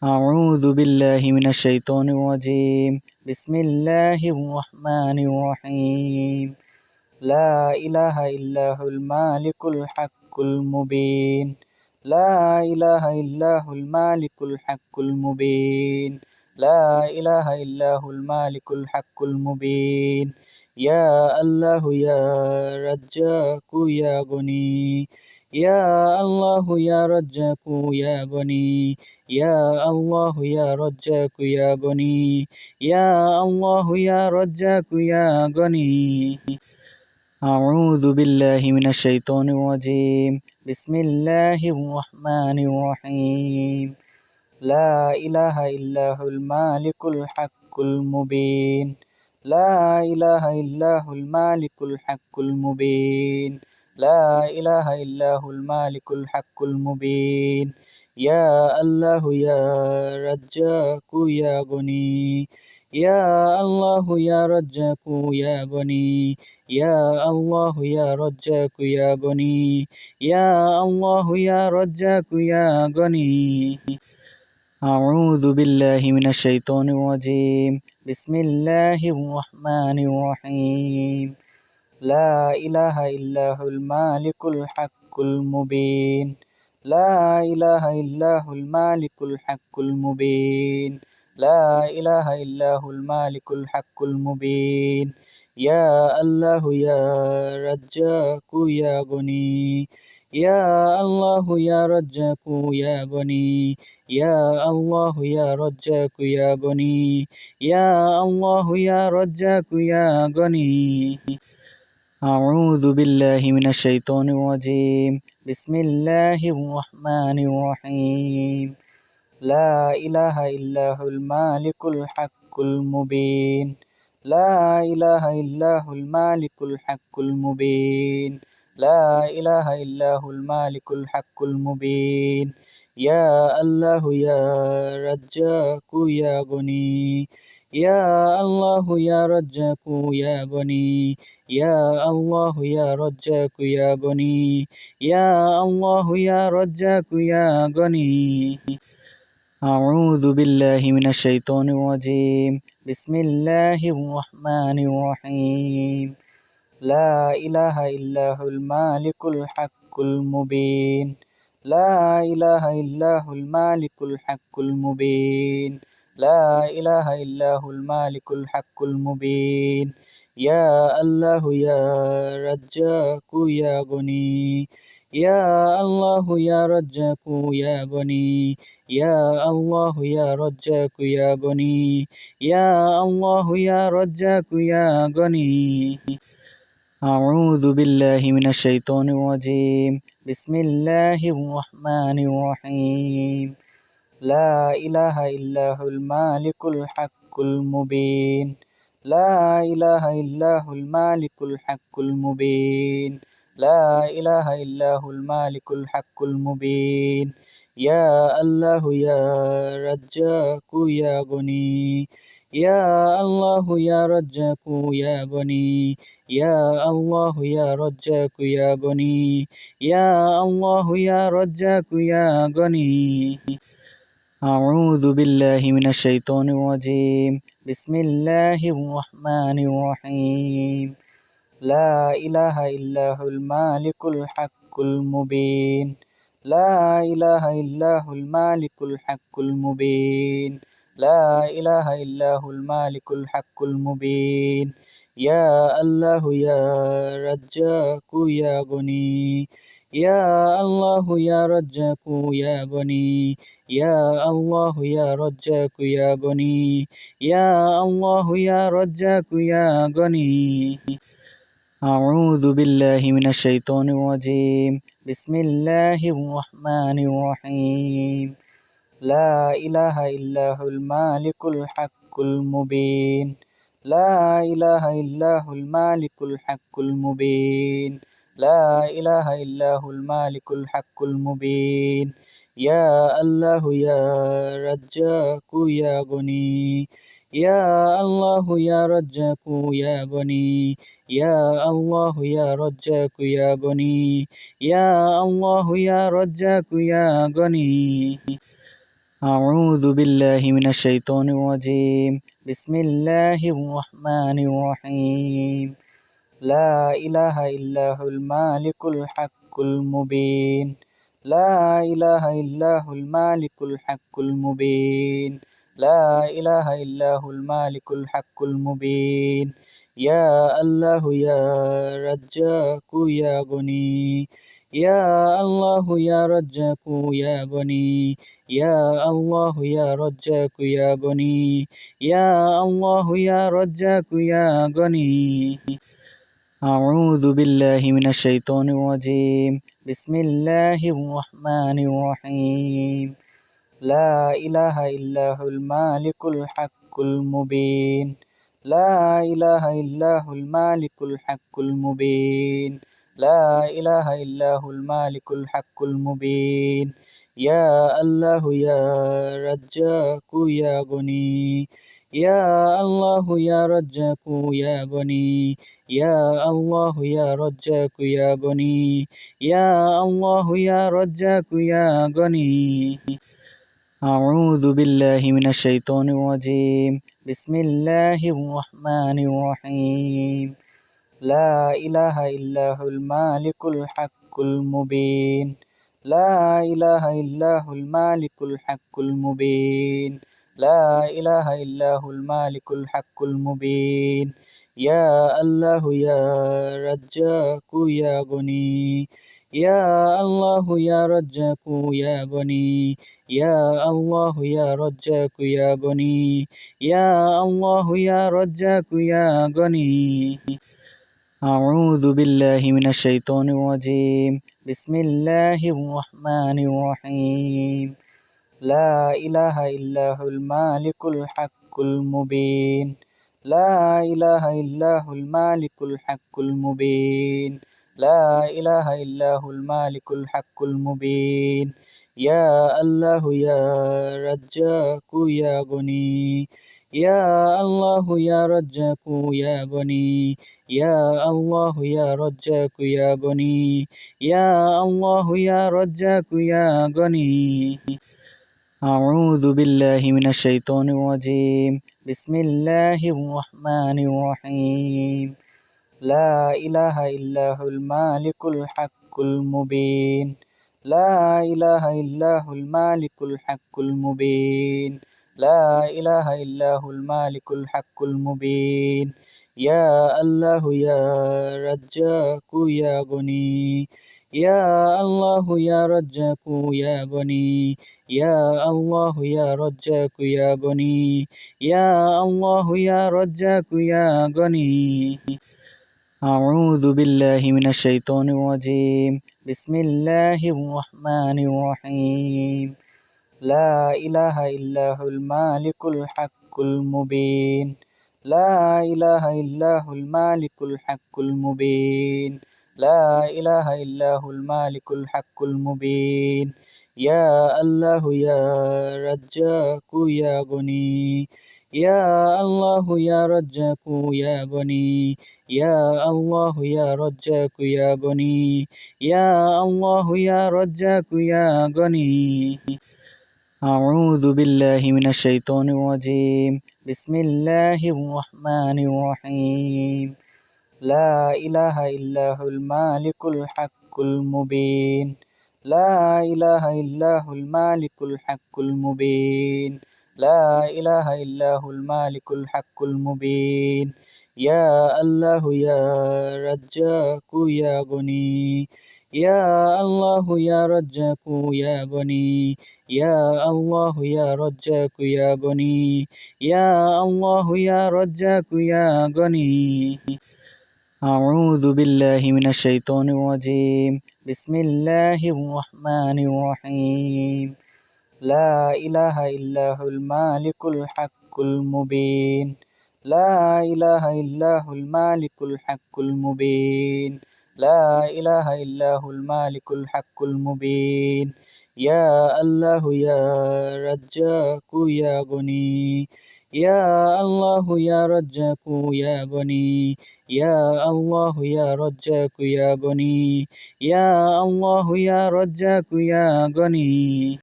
أعوذ بالله من الشيطان الرجيم. بسم الله الرحمن الرحيم. لا إله إلا هو المالك الحق المبين. لا إله إلا هو المالك الحق المبين. لا إله إلا هو المالك الحق المبين. يا الله يا رزاق يا غني. يا الله يا رزاق يا غني. يا الله يا رزاق يا غني. يا الله يا رزاق يا غني. أعوذ بالله من الشيطان الرجيم. بسم الله الرحمن الرحيم. لا إله إلا هو المالك الحق المبين. لا إله إلا هو المالك الحق المبين. لا إله إلا هو المالك الحق المبين. يا الله يا رزاق يا غني. يا الله يا رزاق يا غني. يا الله يا رزاق يا غني. يا الله يا رزاق يا غني. أعوذ بالله من الشيطان الرجيم. بسم الله الرحمن الرحيم. لا إله إلا هو المالك الحق المبين. لا إله إلا هو المالك الحق المبين. لا إله إلا هو المالك الحق المبين. يا الله يا رزاق يا غني. يا الله يا رزاق يا غني. يا الله يا رزاق يا غني. يا الله يا رزاق يا غني. أعوذ بالله من الشيطان الرجيم. بسم الله الرحمن الرحيم. لا إله إلا هو المالك الحق المبين. لا إله إلا هو المالك الحق المبين. لا إله إلا هو المالك الحق المبين. يا الله يا رزاق يا غني. يا الله يا رزاق يا غني. يا الله يا رزاق يا غني. يا الله يا رزاق يا غني. أعوذ بالله من الشيطان الرجيم. بسم الله الرحمن الرحيم. لا إله إلا هو المالك الحق المبين. لا إله إلا هو المالك الحق المبين. لا إله إلا هو المالك الحق المبين. يا الله يا رزاق يا غني. يا الله يا رزاق يا غني. يا الله يا رزاق يا غني. يا الله يا رزاق يا غني. أعوذ بالله من الشيطان الرجيم. بسم الله الرحمن الرحيم. لا إله إلا هو المالك الحق المبين. لا إله إلا هو المالك الحق المبين. لا إله إلا هو المالك الحق المبين. يا الله يا رزاق يا غني. يا الله يا رزاق يا غني. يا الله يا رزاق يا غني. يا الله يا رزاق يا غني. أعوذ بالله من الشيطان الرجيم. بسم الله الرحمن الرحيم. لا إله إلا هو المالك الحق المبين. لا إله إلا هو المالك الحق المبين. لا إله إلا هو المالك الحق المبين. يا الله يا رزاق يا غني. يا الله يا رزاق يا غني. يا الله يا رزاق يا غني. يا الله يا رزاق يا غني. أعوذ بالله من الشيطان الرجيم. بسم الله الرحمن الرحيم. لا إله إلا هو المالك الحق المبين. لا إله إلا هو المالك الحق المبين. لا إله إلا هو المالك الحق المبين. يا الله يا رزاق يا غني. يا الله يا رزاق يا غني. يا الله يا رزاق يا غني. يا الله يا رزاق يا غني. أعوذ بالله من الشيطان الرجيم بسم الله الرحمن الرحيم لا إله إلا هو المالك الحق المبين لا إله إلا هو المالك الحق المبين لا إله إلا هو المالك الحق المبين يا الله يا رزاق يا غني يا الله يا رزاق يا غني يا الله يا رزاق يا غني يا الله يا رزاق يا غني أعوذ بالله من الشيطان الرجيم بسم الله الرحمن الرحيم لا إله إلا هو المالك الحق المبين لا إله إلا هو المالك الحق المبين لا إله إلا هو المالك الحق المبين يا الله يا رزاق يا غني يا الله يا رزاق يا غني يا الله يا رزاق يا غني يا الله يا رزاق يا غني أعوذ بالله من الشيطان الرجيم بسم الله الرحمن الرحيم لا إله إلا هو المالك الحق المبين لا إله إلا هو المالك الحق المبين لا إله إلا هو المالك الحق المبين يا الله يا رزاق يا غني يا الله يا رزاق يا غني يا الله يا رزاق يا غني يا الله يا رزاق يا غني أعوذ بالله من الشيطان الرجيم بسم الله الرحمن الرحيم لا إله إلا هو المالك الحق المبين لا إله إلا هو المالك الحق المبين لا إله إلا هو المالك الحق المبين يا الله يا رزاق يا غني يا الله يا رزاق يا غني يا الله يا رزاق يا غني يا الله يا رزاق يا غني أعوذ بالله من الشيطان الرجيم بسم الله الرحمن الرحيم لا إله إلا هو المالك الحق المبين لا إله إلا هو المالك الحق المبين لا إله إلا هو المالك الحق المبين يا الله يا رزاق يا غني يا الله يا رزاق يا غني يا الله يا رزاق يا غني يا الله يا رزاق يا غني أعوذ بالله من الشيطان الرجيم بسم الله الرحمن الرحيم لا إله إلا هو المالك الحق المبين لا إله إلا هو المالك الحق المبين لا إله إلا هو المالك الحق المبين يا الله يا رزاق يا غني يا الله يا رزاق يا غني يا الله يا رزاق يا غني يا الله يا رزاق يا غني أعوذ بالله من الشيطان الرجيم بسم الله الرحمن الرحيم لا إله إلا هو المالك الحق المبين لا إله إلا هو المالك الحق المبين لا إله إلا هو المالك الحق المبين يا الله يا رزاق يا غني يا الله يا رزاق يا غني يا الله يا رزاق يا غني يا الله يا رزاق يا غني أعوذ بالله من الشيطان الرجيم بسم الله الرحمن الرحيم لا إله إلا هو المالك الحق المبين لا إله إلا هو المالك الحق المبين لا إله إلا هو المالك الحق المبين يا الله يا رزاق يا غني يا الله يا رزاق يا غني يا الله يا رزاق يا غني يا الله يا رزاق يا غني